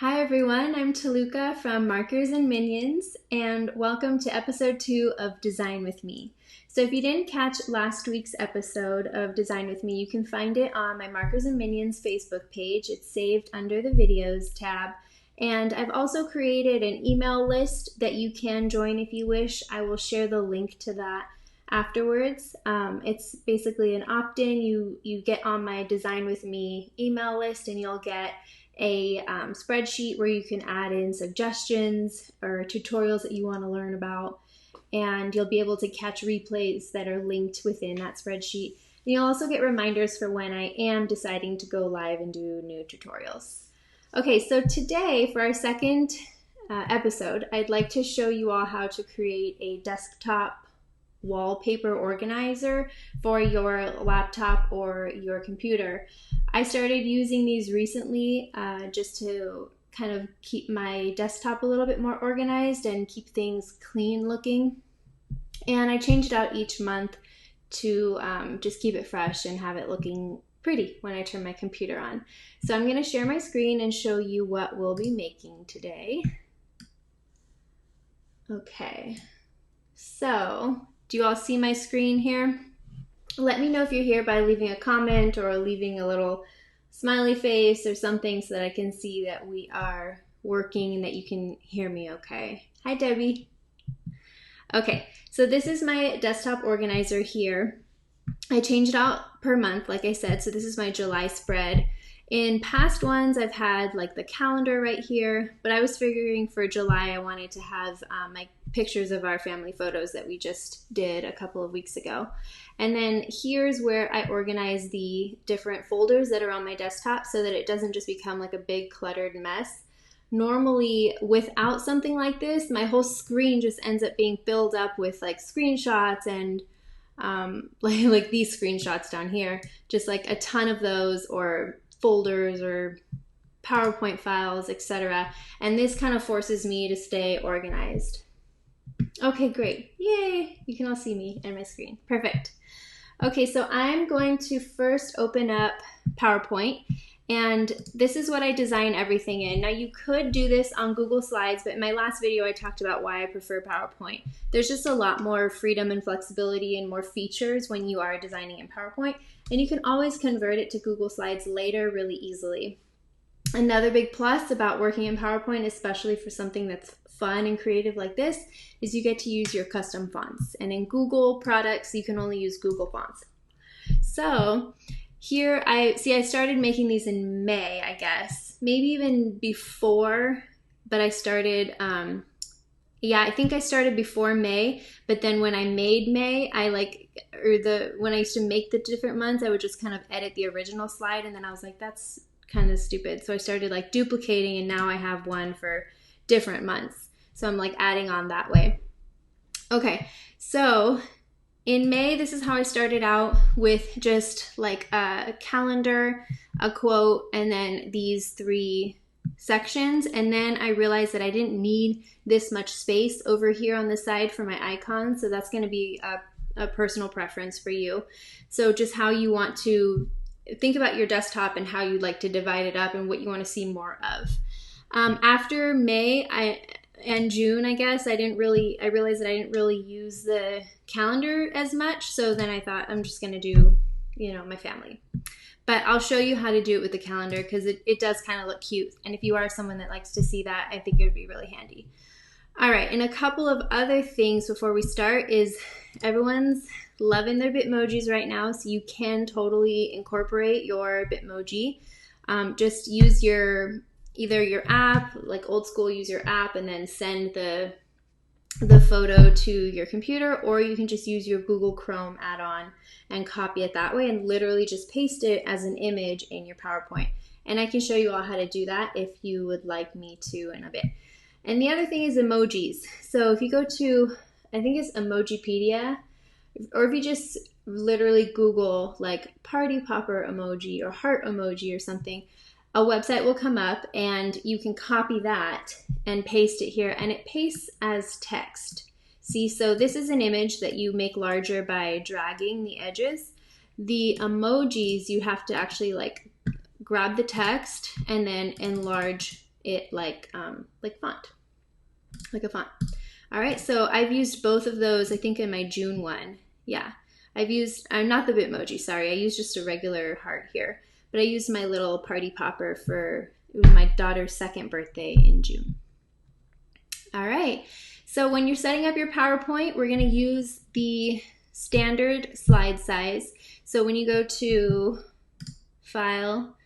Hi everyone, I'm Taluka from Markers and Minions, and welcome to episode 2 of Design with Me. So if you didn't catch last week's episode of Design with Me, you can find it on my Markers and Minions Facebook page. It's saved under the videos tab. And I've also created an email list that you can join if you wish. I will share the link to that afterwards. It's basically an opt-in. You get on my Design with Me email list and you'll get a spreadsheet where you can add in suggestions or tutorials that you want to learn about, and you'll be able to catch replays that are linked within that spreadsheet. And you'll also get reminders for when I am deciding to go live and do new tutorials. Okay, so today for our second episode, I'd like to show you all how to create a desktop wallpaper organizer for your laptop or your computer. I started using these recently just to kind of keep my desktop a little bit more organized and keep things clean looking. And I change it out each month to just keep it fresh and have it looking pretty when I turn my computer on. So I'm going to share my screen and show you what we'll be making today. Okay, so do you all see my screen here? Let me know if you're here by leaving a comment or leaving a little smiley face or something so that I can see that we are working and that you can hear me okay. Hi, Debbie. Okay, so this is my desktop organizer here. I change it out per month, like I said, so this is my July spread. In past ones, I've had like the calendar right here, but I was figuring for July I wanted to have my pictures of our family photos that we just did a couple of weeks ago. And then here's where I organize the different folders that are on my desktop so that it doesn't just become like a big cluttered mess. Normally, without something like this, my whole screen just ends up being filled up with like screenshots and like these screenshots down here, just like a ton of those, or folders or PowerPoint files, etc. And this kind of forces me to stay organized. Okay, great. Yay! You can all see me and my screen. Perfect. Okay, so I'm going to first open up PowerPoint, and this is what I design everything in. Now you could do this on Google Slides, but in my last video I talked about why I prefer PowerPoint. There's just a lot more freedom and flexibility and more features when you are designing in PowerPoint, and you can always convert it to Google Slides later really easily. Another big plus about working in PowerPoint, especially for something that's fun and creative like this, is you get to use your custom fonts. And in Google products, you can only use Google fonts. So here I started making these in May, I guess, maybe even before, but I started, I think I started before May, but then when I made May, when I used to make the different months, I would just kind of edit the original slide, and then I was like, that's kind of stupid. So I started like duplicating, and now I have one for different months. So I'm like adding on that way. Okay, so in May, this is how I started out, with just like a calendar, a quote, and then these 3 sections. And then I realized that I didn't need this much space over here on the side for my icons. So that's going to be a personal preference for you. So just how you want to think about your desktop and how you'd like to divide it up and what you want to see more of. After May and June, I guess, I realized that I didn't really use the calendar as much. So then I thought I'm just going to do, my family. But I'll show you how to do it with the calendar because it does kind of look cute. And if you are someone that likes to see that, I think it would be really handy. All right, and a couple of other things before we start is everyone's loving their Bitmojis right now, so you can totally incorporate your Bitmoji. Just use either your app, like old school, use your app and then send the photo to your computer, or you can just use your Google Chrome add-on and copy it that way and literally just paste it as an image in your PowerPoint. And I can show you all how to do that if you would like me to in a bit. And the other thing is emojis. So if you go to, I think it's Emojipedia, or if you just literally Google like party popper emoji or heart emoji or something, a website will come up and you can copy that and paste it here, and it pastes as text. See, so this is an image that you make larger by dragging the edges. The emojis, you have to actually like grab the text and then enlarge it like font, like a font. All right, so I've used both of those, I think in my June one. Yeah, I've used, not the Bitmoji, sorry. I used just a regular heart here, but I used my little party popper for, it was my daughter's 2nd birthday in June. All right, so when you're setting up your PowerPoint, we're gonna use the standard slide size. So when you go to File,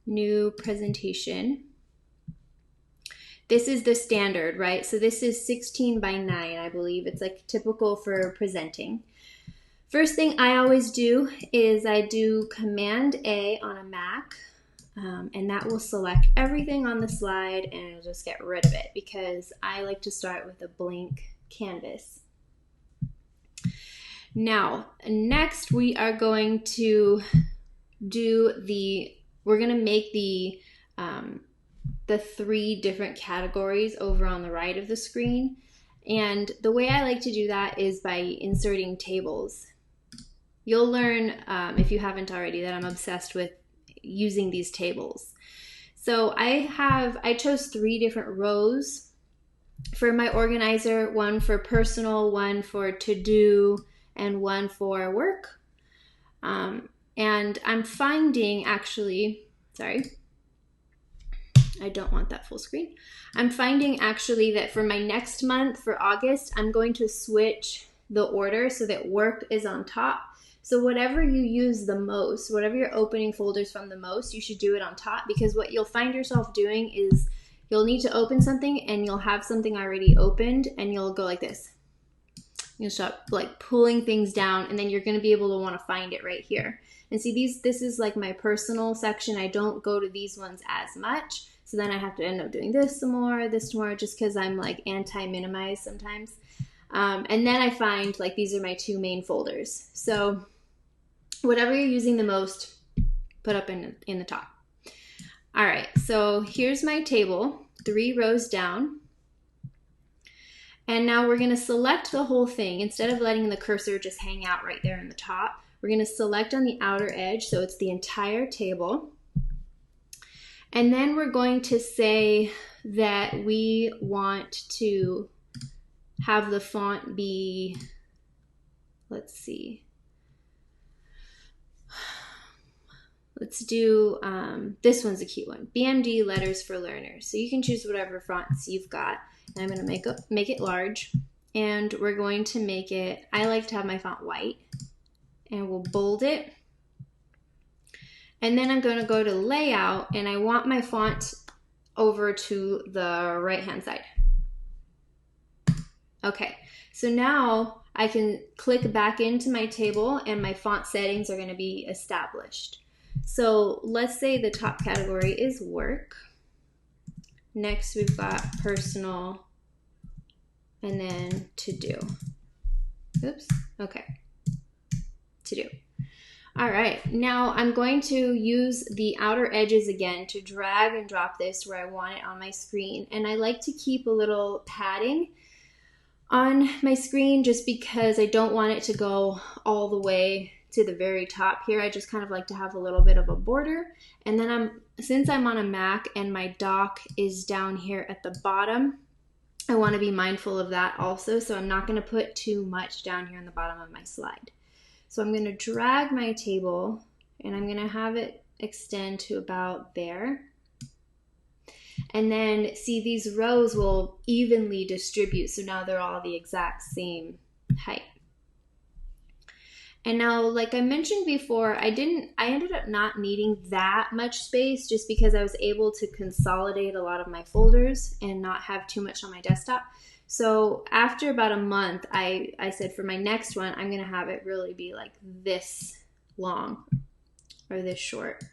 New Presentation, this is the standard, right? So this is 16 by 9, I believe. It's like typical for presenting. First thing I always do is I do Command A on a Mac, and that will select everything on the slide and it'll just get rid of it because I like to start with a blank canvas. Now, next we are going to we're gonna make the 3 different categories over on the right of the screen. And the way I like to do that is by inserting tables. You'll learn, if you haven't already, that I'm obsessed with using these tables. So I chose 3 different rows for my organizer, one for personal, one for to-do, and one for work. And I'm finding actually, sorry, I don't want that full screen. I'm finding actually that for my next month, for August, I'm going to switch the order so that work is on top. So whatever you use the most, whatever you're opening folders from the most, you should do it on top, because what you'll find yourself doing is you'll need to open something and you'll have something already opened and you'll go like this. You'll start like pulling things down and then you're going to be able to want to find it right here. And see, this is like my personal section. I don't go to these ones as much. So then I have to end up doing this some more, just because I'm like anti-minimize sometimes. And then I find like these are my 2 main folders. So whatever you're using the most, put up in the top. All right, so here's my table, 3 rows down. And now we're gonna select the whole thing. Instead of letting the cursor just hang out right there in the top, we're gonna select on the outer edge, so it's the entire table. And then we're going to say that we want to have the font be, let's see. Let's do, this one's a cute one, BMD Letters for Learners. So you can choose whatever fonts you've got. And I'm gonna make it large. And we're going to make it, I like to have my font white. And we'll bold it. And then I'm gonna go to Layout, and I want my font over to the right-hand side. Okay, so now I can click back into my table and my font settings are gonna be established. So let's say the top category is work. Next we've got personal, and then to do. Oops, okay, to do. All right, now I'm going to use the outer edges again to drag and drop this where I want it on my screen. And I like to keep a little padding on my screen just because I don't want it to go all the way to the very top here. I just kind of like to have a little bit of a border. And then since I'm on a Mac and my dock is down here at the bottom, I want to be mindful of that also. So I'm not going to put too much down here on the bottom of my slide. So I'm going to drag my table and I'm going to have it extend to about there. And then see, these rows will evenly distribute. So now they're all the exact same height. And now, like I mentioned before, I ended up not needing that much space just because I was able to consolidate a lot of my folders and not have too much on my desktop. So after about a month, I said for my next one, I'm gonna have it really be like this long or this short.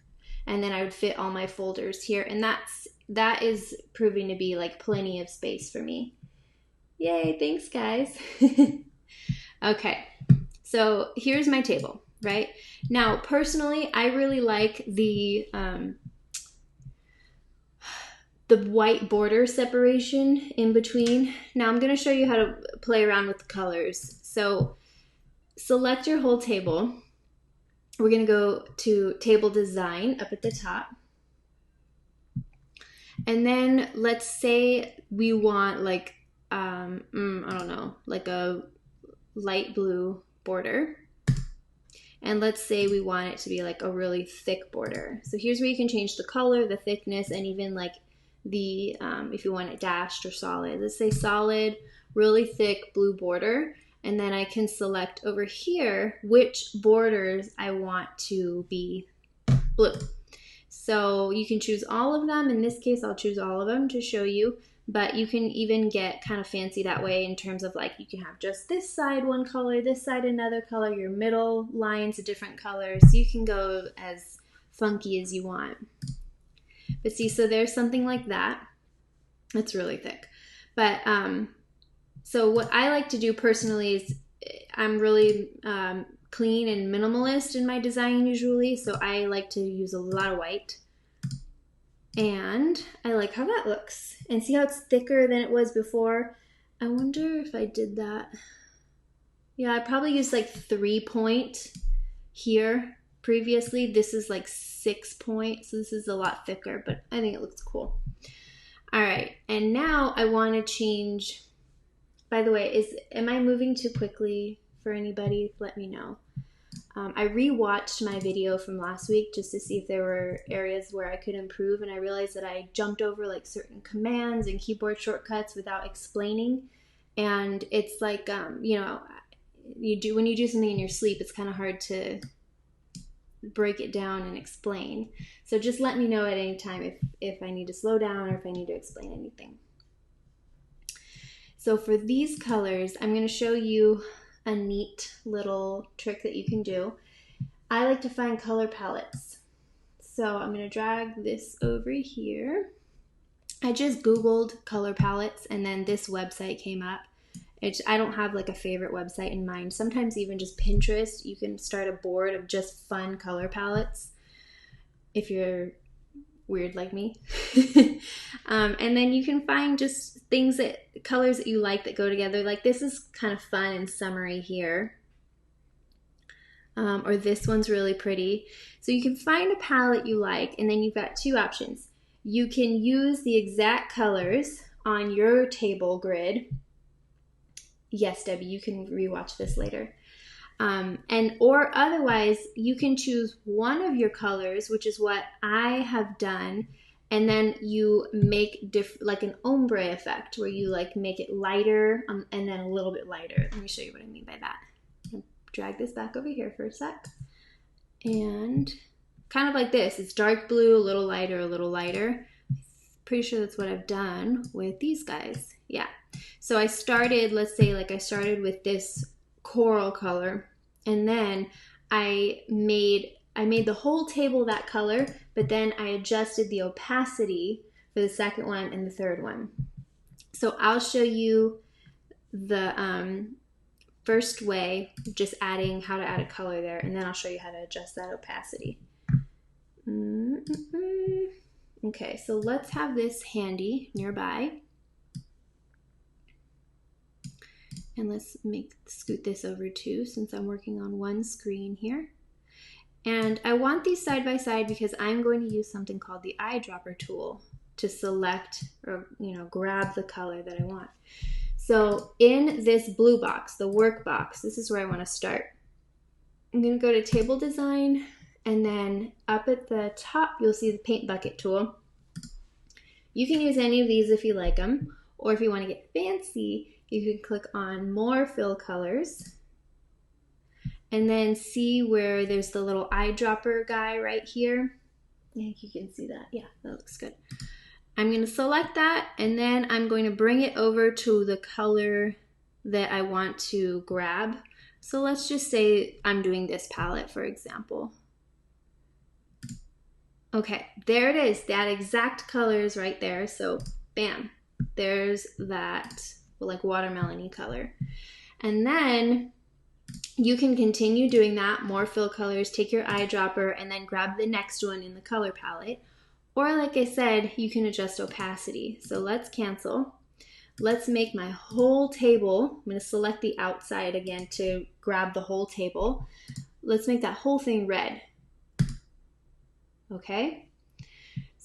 And then I would fit all my folders here. And that is proving to be like plenty of space for me. Yay, thanks guys. Okay, so here's my table, right? Now, personally, I really like the white border separation in between. Now I'm going to show you how to play around with the colors. So select your whole table. We're going to go to Table Design up at the top. And then let's say we want like, I don't know, like a light blue border. And let's say we want it to be like a really thick border. So here's where you can change the color, the thickness, and even like the, if you want it dashed or solid. Let's say solid, really thick blue border. And then I can select over here which borders I want to be blue. So you can choose all of them. In this case, I'll choose all of them to show you. But you can even get kind of fancy that way in terms of like you can have just this side one color, this side another color, your middle lines a different color. So you can go as funky as you want. But see, so there's something like that. It's really thick. But so what I like to do personally is I'm really clean and minimalist in my design usually. So I like to use a lot of white. And I like how that looks. And see how it's thicker than it was before? I wonder if I did that. Yeah, I probably used like 3-point here previously. This is like 6-point, so this is a lot thicker, but I think it looks cool. All right, and now I want to change. By the way, am I moving too quickly for anybody? Let me know. I rewatched my video from last week just to see if there were areas where I could improve, and I realized that I jumped over like certain commands and keyboard shortcuts without explaining. And it's like, you know, when you do something in your sleep, it's kind of hard to break it down and explain. So just let me know at any time if I need to slow down or if I need to explain anything. So for these colors, I'm going to show you a neat little trick that you can do. I like to find color palettes. So I'm going to drag this over here. I just Googled color palettes and then this website came up. I don't have like a favorite website in mind. Sometimes even just Pinterest, you can start a board of just fun color palettes if you're weird like me. And then you can find just colors that you like that go together. Like this is kind of fun and summery here. Or this one's really pretty. So you can find a palette you like, and then you've got two options. You can use the exact colors on your table grid. Yes, Debbie, you can rewatch this later. Or otherwise, you can choose one of your colors, which is what I have done, and then you make like an ombre effect where you like make it lighter and then a little bit lighter. Let me show you what I mean by that. I'll drag this back over here for a sec. And kind of like this. It's dark blue, a little lighter, a little lighter. Pretty sure that's what I've done with these guys. Yeah. So I started, let's say like I started with this coral color, and then I made the whole table that color, but then I adjusted the opacity for the second one and the third one. So I'll show you the first way, just how to add a color there, and then I'll show you how to adjust that opacity. Okay, so let's have this handy nearby. And let's scoot this over too, since I'm working on one screen here. And I want these side by side because I'm going to use something called the eyedropper tool to select or grab the color that I want. So in this blue box, the work box, this is where I want to start. I'm going to go to table design, and then up at the top you'll see the paint bucket tool. You can use any of these if you like them, or if you want to get fancy, you can click on more fill colors and then see where there's the little eyedropper guy right here. I think you can see that. Yeah, that looks good. I'm going to select that, and then I'm going to bring it over to the color that I want to grab. So let's just say I'm doing this palette, for example. Okay, there it is. That exact color is right there. So bam, there's that like watermelon-y color. And then you can continue doing that, more fill colors, take your eyedropper and then grab the next one in the color palette. Or like I said, you can adjust opacity. So let's cancel. Let's make my whole table. I'm going to select the outside again to grab the whole table. Let's make that whole thing red. Okay.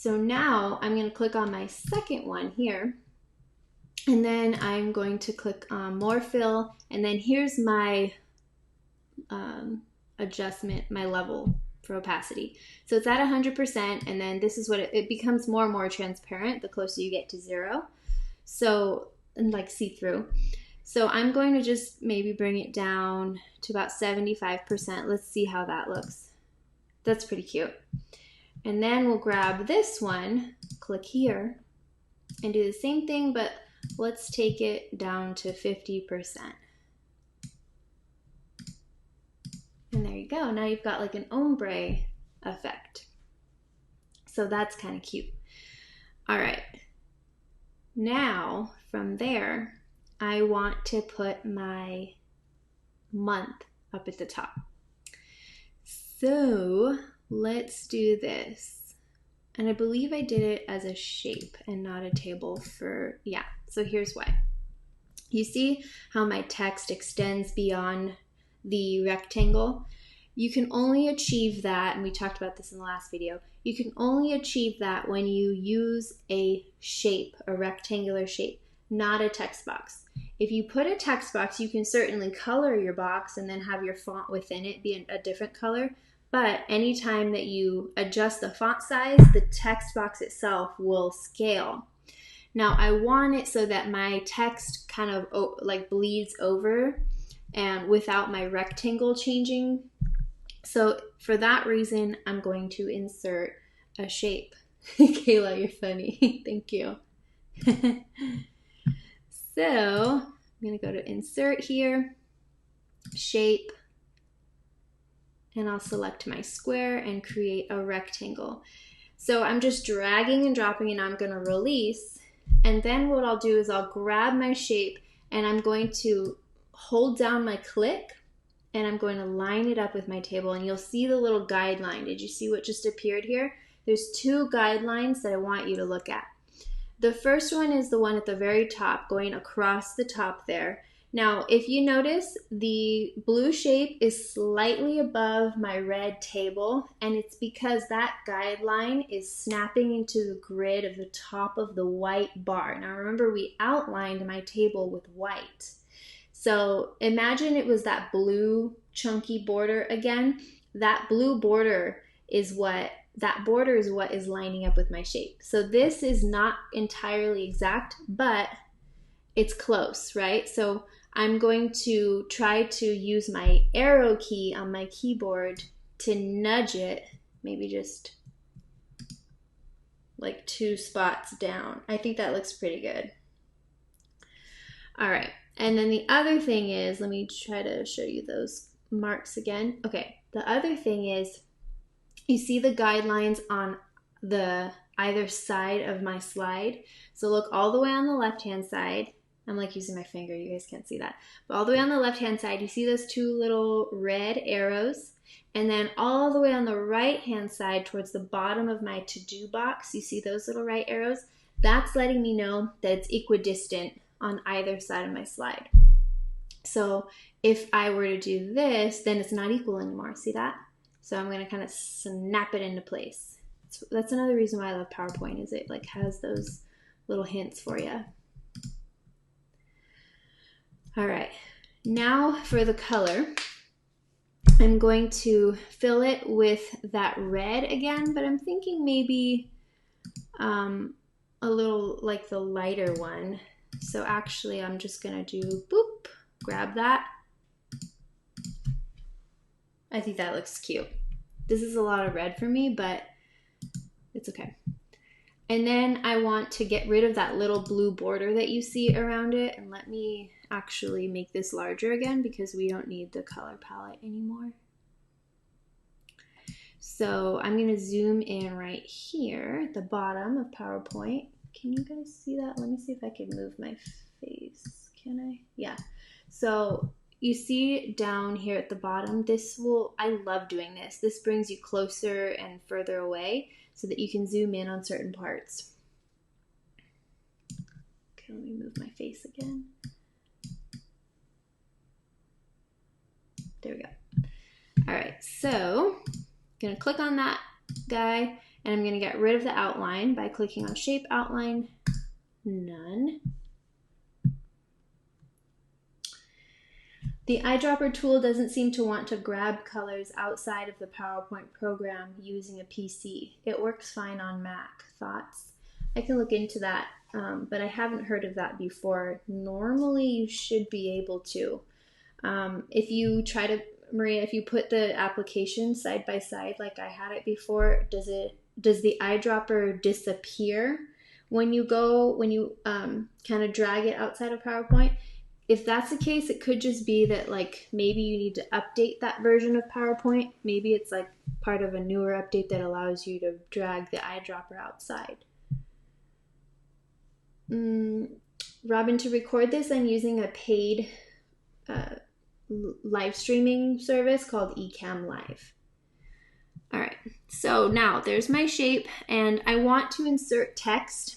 So now I'm going to click on my second one here, and then I'm going to click on more fill, and then here's my adjustment, my level for opacity. So it's at 100%, and then this is what it becomes more and more transparent the closer you get to 0. So, and like see-through. So I'm going to just maybe bring it down to about 75%. Let's see how that looks. That's pretty cute. And then we'll grab this one, click here, and do the same thing, but let's take it down to 50%. And there you go. Now you've got like an ombre effect. So that's kind of cute. All right. Now from there, I want to put my month up at the top. So let's do this. And I believe I did it as a shape and not a table for, yeah. So here's why. You see how my text extends beyond the rectangle? You can only achieve that, and we talked about this in the last video, you can only achieve that when you use a shape, a rectangular shape, not a text box. If you put a text box, you can certainly color your box and then have your font within it be a different color, but anytime that you adjust the font size, the text box itself will scale. Now I want it so that my text kind of like bleeds over and without my rectangle changing. So for that reason, I'm going to insert a shape. Kayla, you're funny. Thank you. So I'm going to go to insert here, shape, and I'll select my square and create a rectangle. So I'm just dragging and dropping, and I'm going to release. And then what I'll do is I'll grab my shape and I'm going to hold down my click and I'm going to line it up with my table, and you'll see the little guideline. Did you see what just appeared here? There's 2 guidelines that I want you to look at. The first one is the one at the very top going across the top there. Now, if you notice, the blue shape is slightly above my red table, and it's because that guideline is snapping into the grid of the top of the white bar. Now remember, we outlined my table with white. So imagine it was that blue chunky border again. That blue border is what is lining up with my shape. So this is not entirely exact, but it's close, right? So I'm going to try to use my arrow key on my keyboard to nudge it, maybe just like 2 spots down. I think that looks pretty good. All right. And then the other thing is, let me try to show you those marks again. Okay, the other thing is, you see the guidelines on the either side of my slide. So look all the way on the left-hand side. I'm like using my finger, you guys can't see that. But all the way on the left-hand side, you see those 2 little red arrows. And then all the way on the right-hand side towards the bottom of my to-do box, you see those little right arrows? That's letting me know that it's equidistant on either side of my slide. So if I were to do this, then it's not equal anymore. See that? So I'm going to kind of snap it into place. That's another reason why I love PowerPoint, is it like has those little hints for you. All right, now for the color. I'm going to fill it with that red again, but I'm thinking maybe a little like the lighter one. So actually I'm just gonna do boop, grab that. I think that looks cute. This is a lot of red for me, but it's okay. And then I want to get rid of that little blue border that you see around it. And let me actually make this larger again because we don't need the color palette anymore. So I'm gonna zoom in right here at the bottom of PowerPoint. Can you guys see that? Let me see if I can move my face. Can I? Yeah. So you see down here at the bottom, I love doing this. This brings you closer and further away so that you can zoom in on certain parts. Okay, let me move my face again. There we go. All right, so I'm gonna click on that guy And I'm going to get rid of the outline by clicking on Shape Outline, None. The eyedropper tool doesn't seem to want to grab colors outside of the PowerPoint program using a PC. It works fine on Mac. Thoughts? I can look into that, but I haven't heard of that before. Normally, you should be able to. If you try to, Maria, if you put the application side by side like I had it before, does the eyedropper disappear when you kind of drag it outside of PowerPoint? If that's the case, it could just be that like maybe you need to update that version of PowerPoint. Maybe it's like part of a newer update that allows you to drag the eyedropper outside. Robin, to record this, I'm using a paid live streaming service called Ecamm Live. All right, so now there's my shape, and I want to insert text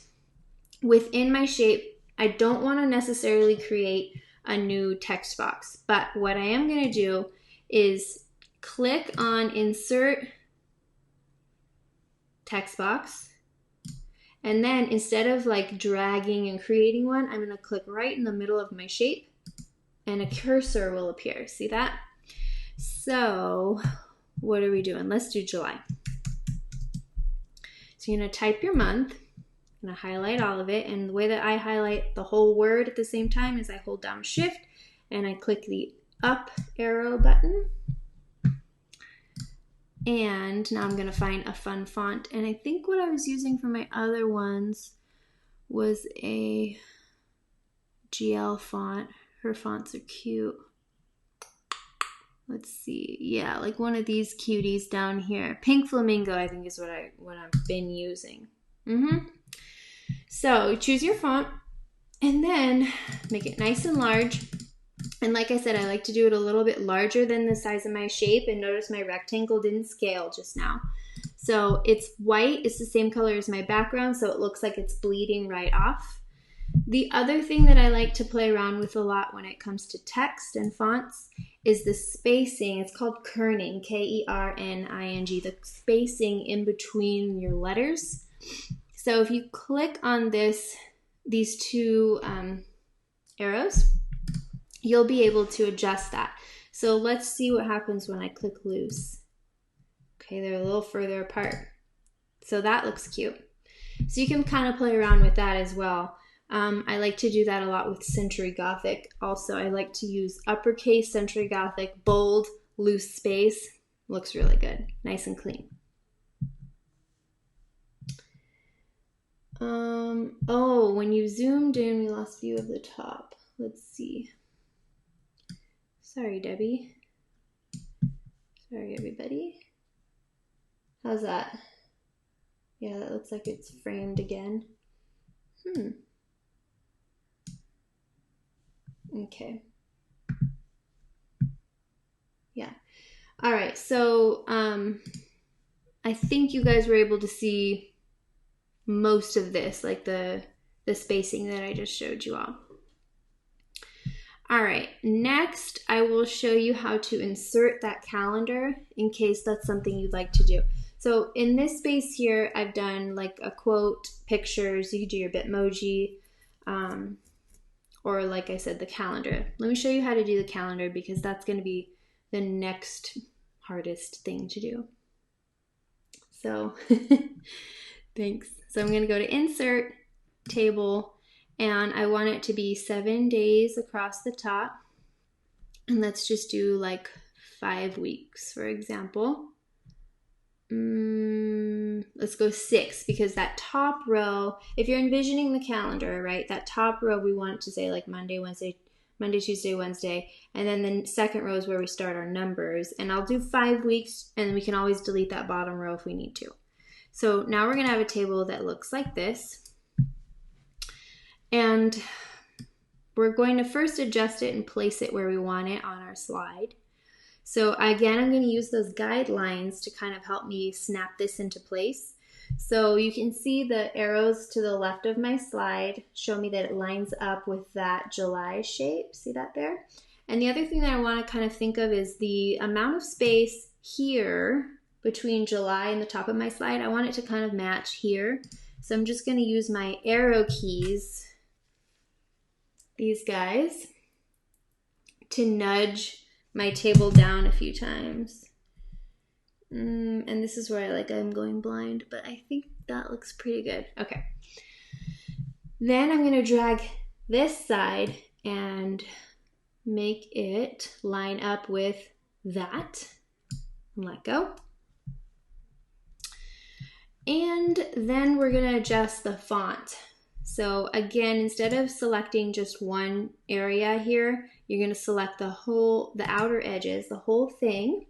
within my shape. I don't want to necessarily create a new text box, but what I am going to do is click on Insert Text Box, and then instead of like dragging and creating one, I'm going to click right in the middle of my shape, and a cursor will appear. See that? So what are we doing? Let's do July. So you're going to type your month. I'm going to highlight all of it, and the way that I highlight the whole word at the same time is I hold down Shift and I click the up arrow button. And now I'm going to find a fun font, and I think what I was using for my other ones was a GL font. Her fonts are cute. Let's see. Yeah, like one of these cuties down here. Pink Flamingo, I think, is what I've been using. So choose your font and then make it nice and large. And like I said, I like to do it a little bit larger than the size of my shape. And notice my rectangle didn't scale just now. So it's white. It's the same color as my background, so it looks like it's bleeding right off. The other thing that I like to play around with a lot when it comes to text and fonts is the spacing. It's called kerning, K-E-R-N-I-N-G, the spacing in between your letters. So if you click on these two arrows, you'll be able to adjust that. So let's see what happens when I click loose. Okay, they're a little further apart. So that looks cute. So you can kind of play around with that as well. I like to do that a lot with Century Gothic. Also, I like to use uppercase Century Gothic, bold, loose space. Looks really good, nice and clean. Oh, when you zoomed in, we lost view of the top. Let's see. Sorry, Debbie. Sorry, everybody. How's that? Yeah, that looks like it's framed again. Okay. Yeah. All right. So I think you guys were able to see most of this, like the spacing that I just showed you all. All right. Next, I will show you how to insert that calendar in case that's something you'd like to do. So in this space here, I've done like a quote, pictures. You could do your Bitmoji. Or like I said, the calendar. Let me show you how to do the calendar because that's going to be the next hardest thing to do. So thanks. So I'm going to go to Insert, Table, and I want it to be 7 days across the top. And let's just do like 5 weeks, for example. Let's go 6 because that top row, if you're envisioning the calendar, right, that top row we want it to say like Monday, Tuesday, Wednesday, and then the second row is where we start our numbers. And I'll do 5 weeks, and we can always delete that bottom row if we need to. So now we're going to have a table that looks like this. And we're going to first adjust it and place it where we want it on our slide. So again, I'm going to use those guidelines to kind of help me snap this into place. So you can see the arrows to the left of my slide show me that it lines up with that July shape. See that there? And the other thing that I want to kind of think of is the amount of space here between July and the top of my slide. I want it to kind of match here. So I'm just going to use my arrow keys, these guys, to nudge my table down a few times. And this is where I'm going blind, but I think that looks pretty good. Okay. Then I'm going to drag this side and make it line up with that. And let go. And then we're going to adjust the font. So again, instead of selecting just one area here, you're going to select the outer edges, the whole thing.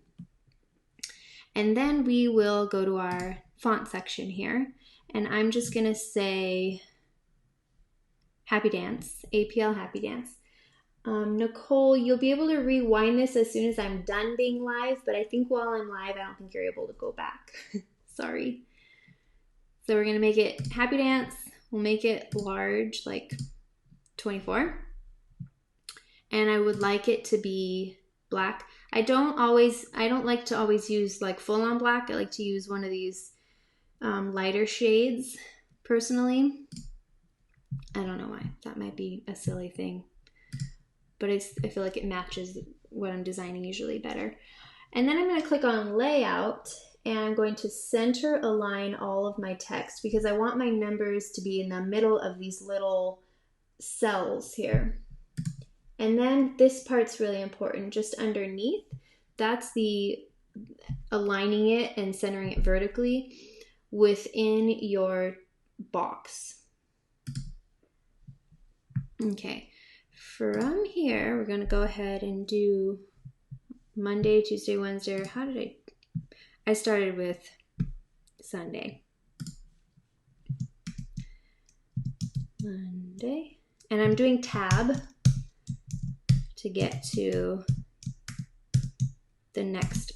And then we will go to our font section here. And I'm just going to say Happy Dance, APL Happy Dance. Nicole, you'll be able to rewind this as soon as I'm done being live, but I think while I'm live, I don't think you're able to go back. Sorry. So we're going to make it Happy Dance. We'll make it large, like 24. And I would like it to be black. I don't like to always use like full on black. I like to use one of these lighter shades personally. I don't know why. That might be a silly thing, but I feel like it matches what I'm designing usually better. And then I'm going to click on layout, and I'm going to center align all of my text because I want my numbers to be in the middle of these little cells here. And then this part's really important, just underneath. That's the aligning it and centering it vertically within your box. Okay, from here, we're going to go ahead and do Monday, Tuesday, Wednesday. I started with Sunday. Monday. And I'm doing tab to get to the next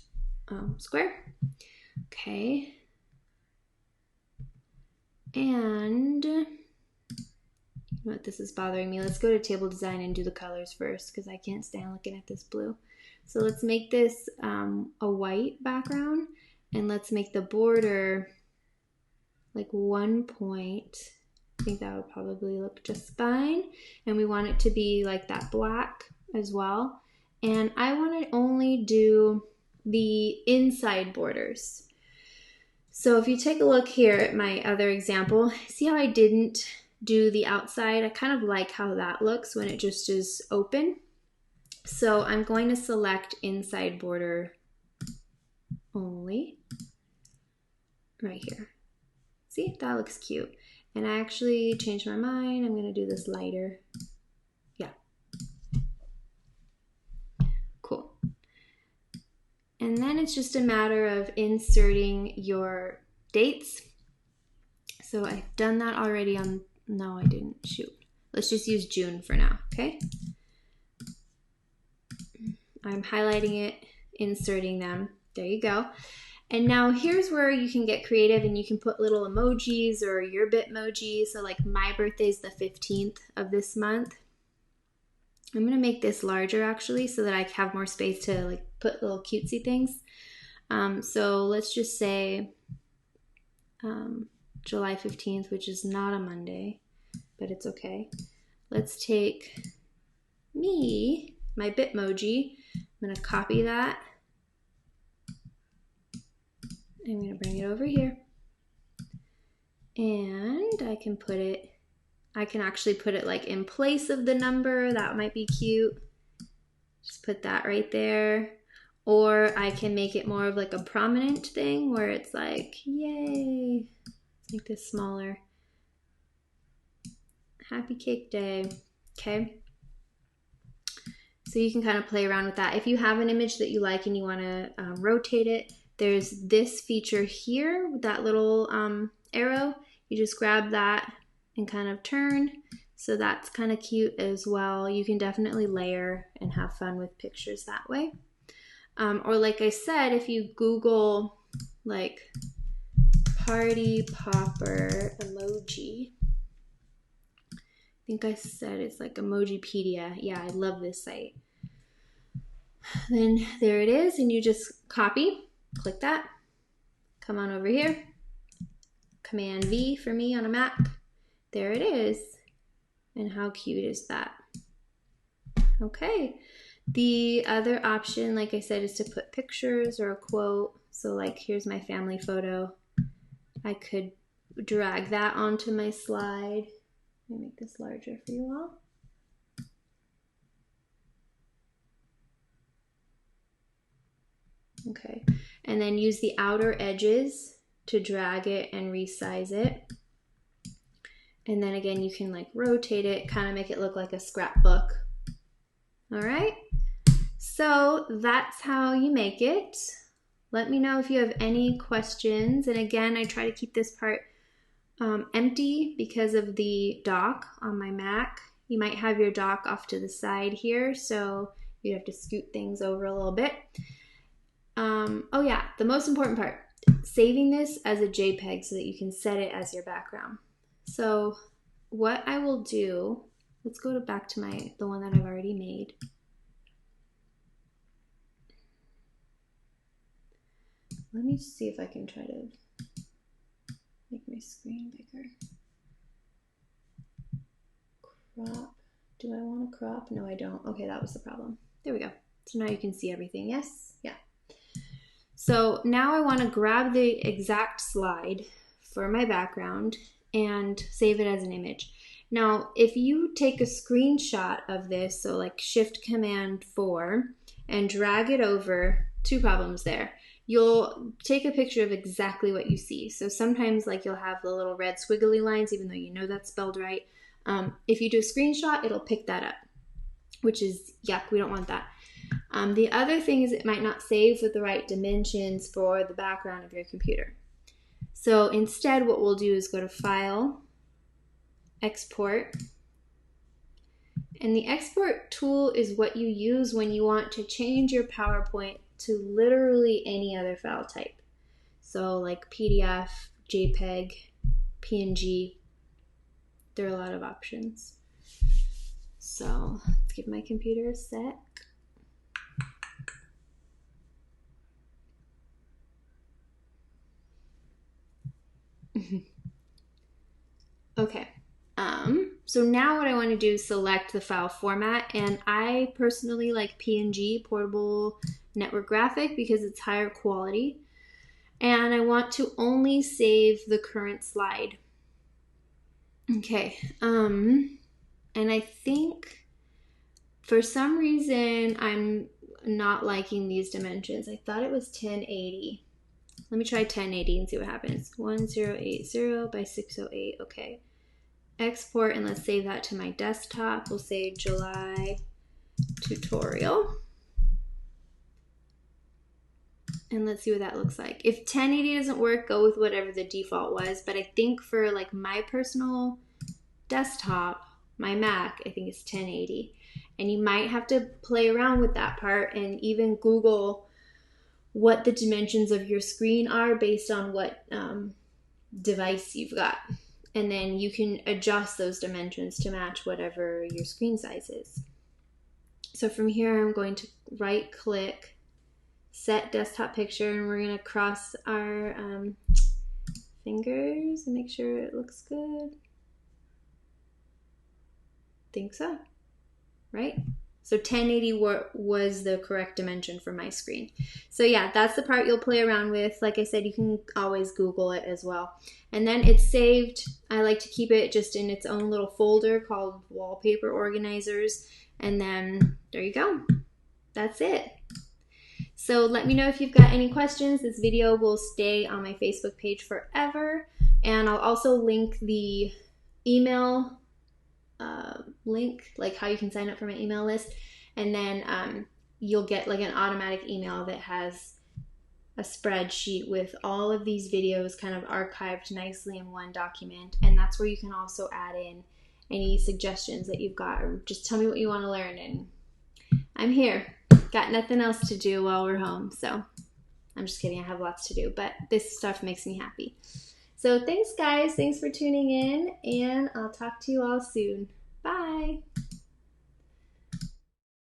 square. Okay. And what, this is bothering me. Let's go to table design and do the colors first because I can't stand looking at this blue. So let's make this a white background, and let's make the border like 1 point. I think that would probably look just fine. And we want it to be like that black as well. And I want to only do the inside borders. So if you take a look here at my other example, see how I didn't do the outside? I kind of like how that looks when it just is open. So I'm going to select inside border only right here. See, that looks cute. And I actually changed my mind. I'm going to do this lighter. Yeah. Cool. And then it's just a matter of inserting your dates. So I've done that already on, no, I didn't, shoot. Let's just use June for now, okay? I'm highlighting it, inserting them. There you go. And now here's where you can get creative and you can put little emojis or your Bitmoji. So like my birthday is the 15th of this month. I'm going to make this larger actually so that I have more space to like put little cutesy things. So let's just say July 15th, which is not a Monday, but it's okay. Let's take my Bitmoji. I'm going to copy that. I'm going to bring it over here. And I can actually put it like in place of the number. That might be cute. Just put that right there. Or I can make it more of like a prominent thing where it's like, yay. Let's make this smaller. Happy Cake Day. Okay. So you can kind of play around with that. If you have an image that you like and you want to rotate it, there's this feature here with that little arrow. You just grab that and kind of turn. So that's kind of cute as well. You can definitely layer and have fun with pictures that way. Or like I said, if you Google like party popper emoji, I think I said it's like Emojipedia. Yeah, I love this site. Then there it is, and you just copy, click that, come on over here. Command V for me on a Mac. There it is. And how cute is that? Okay. The other option, like I said, is to put pictures or a quote. So like, here's my family photo. I could drag that onto my slide. Let me make this larger for you all. Okay, and then use the outer edges to drag it and resize it. And then again, you can like rotate it, kind of make it look like a scrapbook. All right, so that's how you make it. Let me know if you have any questions. And again, I try to keep this part empty because of the dock on my Mac. You might have your dock off to the side here, so you have to scoot things over a little bit. Oh yeah, the most important part, saving this as a JPEG so that you can set it as your background. So what I will do, let's go back to the one that I've already made. Let me see if I can try to make my screen bigger. Crop. Do I want to crop? No, I don't. Okay, that was the problem. There we go. So now you can see everything. Yes? Yeah. So now I want to grab the exact slide for my background and save it as an image. Now, if you take a screenshot of this, so like Shift Command 4 and drag it over, two problems there. You'll take a picture of exactly what you see. So sometimes like you'll have the little red squiggly lines, even though you know that's spelled right. If you do a screenshot, it'll pick that up, which is yuck, we don't want that. The other thing is it might not save with the right dimensions for the background of your computer. So instead what we'll do is go to File, Export. And the export tool is what you use when you want to change your PowerPoint to literally any other file type. So like PDF, JPEG, PNG, there are a lot of options. So let's give my computer a sec. Okay. So now what I want to do is select the file format, and I personally like PNG, Portable Network Graphic, because it's higher quality, and I want to only save the current slide. Okay, and I think for some reason I'm not liking these dimensions. I thought it was 1080. Let me try 1080 and see what happens. 1080 by 608, okay. Export, and let's save that to my desktop. We'll say July tutorial. And let's see what that looks like. If 1080 doesn't work, go with whatever the default was. But I think for like my personal desktop, my Mac, I think it's 1080. And you might have to play around with that part and even Google what the dimensions of your screen are based on what device you've got. And then you can adjust those dimensions to match whatever your screen size is. So from here, I'm going to right click, set desktop picture, and we're going to cross our fingers and make sure it looks good. Think so, right? So 1080 was the correct dimension for my screen. So yeah, that's the part you'll play around with. Like I said, you can always Google it as well. And then it's saved. I like to keep it just in its own little folder called Wallpaper Organizers. And then there you go. That's it. So let me know if you've got any questions. This video will stay on my Facebook page forever. And I'll also link the email link, like how you can sign up for my email list, and then you'll get like an automatic email that has a spreadsheet with all of these videos kind of archived nicely in one document, and that's where you can also add in any suggestions that you've got, or just tell me what you want to learn, and I'm here. Got nothing else to do while we're home, so I'm just kidding, I have lots to do, but this stuff makes me happy. So thanks guys, thanks for tuning in, and I'll talk to you all soon. Bye!